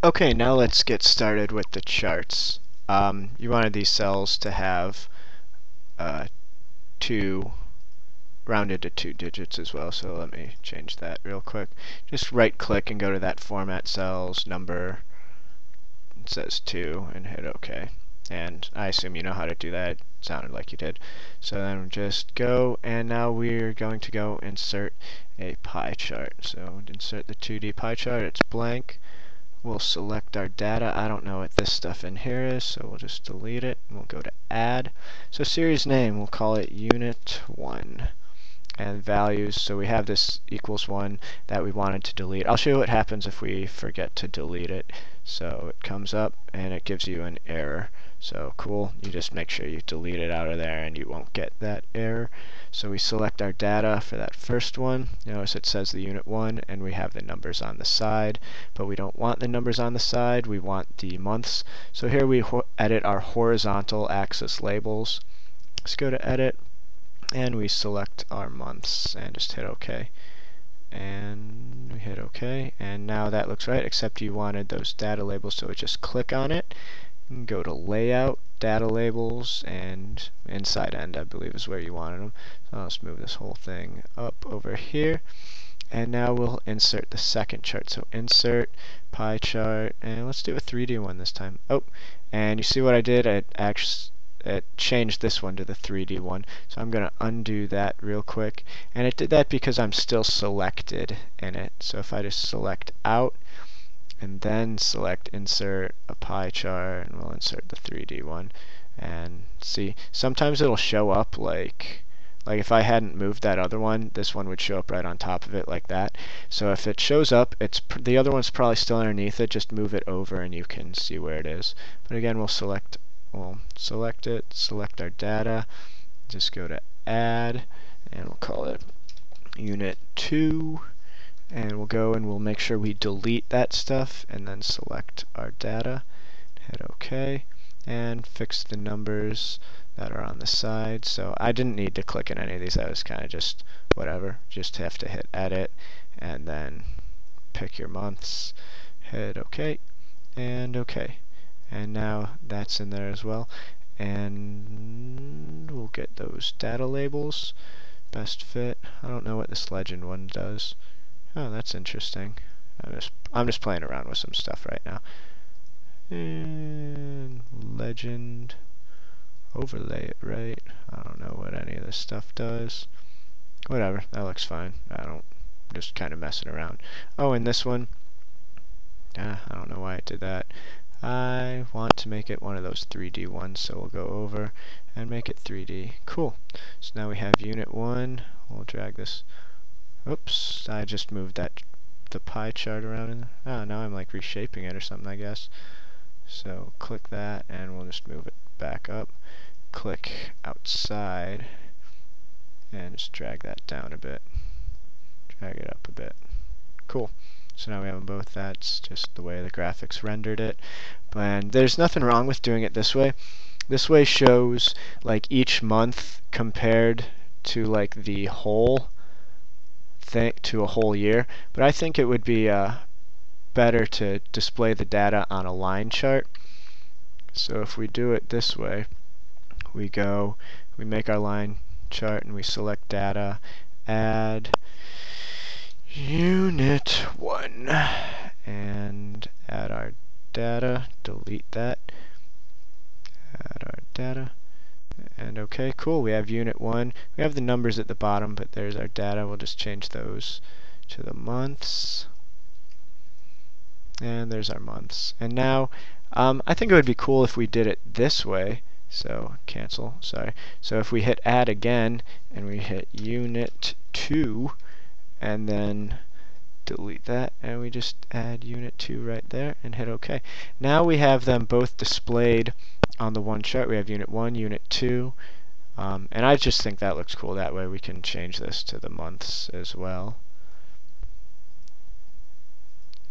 Okay, now let's get started with the charts. You wanted these cells to have uh, two rounded to 2 digits as well, so let me change that real quick. Just right click and go to that format cells number. It says 2 and hit OK. And I assume you know how to do that. It sounded like you did. So then just go, and now we're going to go insert a pie chart. So insert the 2D pie chart. It's blank. We'll select our data. I don't know what this stuff in here is, so we'll just delete it. We'll go to add. So series name, we'll call it unit 1. And values, so we have this equals 1 that we wanted to delete. I'll show you what happens if we forget to delete it. So it comes up and it gives you an error. So cool, you just make sure you delete it out of there and you won't get that error. So we select our data for that first one. Notice it says the unit 1 and we have the numbers on the side, but we don't want the numbers on the side, we want the months. So here we edit our horizontal axis labels. Let's go to edit, and we select our months and just hit OK. And we hit OK, and now that looks right, except you wanted those data labels, so just click on it and go to layout, data labels, and inside end I believe is where you wanted them. So let's move this whole thing up over here, and now we'll insert the second chart. So insert pie chart, and let's do a 3D one this time. Oh, and you see what I did? It changed this one to the 3D one. So I'm going to undo that real quick. And it did that because I'm still selected in it. So if I just select out and then select insert a pie chart, and we'll insert the 3D one. And see, sometimes it'll show up like if I hadn't moved that other one, this one would show up right on top of it like that. So if it shows up, the other one's probably still underneath it. Just move it over and you can see where it is. But again, we'll select it, select our data, just go to add, and we'll call it unit 2, and we'll go and we'll make sure we delete that stuff, and then select our data, hit OK, and fix the numbers that are on the side. So I didn't need to click in any of these, I was kind of just whatever, just have to hit edit, and then pick your months, hit OK, and OK. And now that's in there as well. And we'll get those data labels. Best fit. I don't know what this legend one does. Oh, that's interesting. I'm just playing around with some stuff right now. And legend. Overlay it right. I don't know what any of this stuff does. Whatever, that looks fine. I'm just kind of messing around. Oh, and this one. I don't know why I did that. I want to make it one of those 3D ones, so we'll go over and make it 3D. Cool. So now we have unit 1. We'll drag this. Oops, I just moved the pie chart around. Oh, now I'm like reshaping it or something, I guess. So click that, and we'll just move it back up. Click outside, and just drag that down a bit. Drag it up a bit. Cool. So now we have them both. That's just the way the graphics rendered it. And there's nothing wrong with doing it this way. This way shows like each month compared to like the whole thing, to a whole year. But I think it would be better to display the data on a line chart. So if we do it this way, we make our line chart, and we select data, add unit 1, and add our data, delete that, add our data, and OK, cool, we have unit 1. We have the numbers at the bottom, but there's our data. We'll just change those to the months, and there's our months. And now I think it would be cool if we did it this way. So cancel, sorry. So if we hit add again, and we hit unit 2, and then delete that, and we just add unit 2 right there and hit OK. Now we have them both displayed on the one chart. We have unit 1, unit 2, and I just think that looks cool. That way we can change this to the months as well.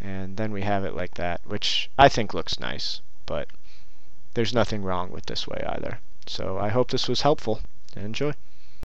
And then we have it like that, which I think looks nice, but there's nothing wrong with this way either. So I hope this was helpful, and enjoy.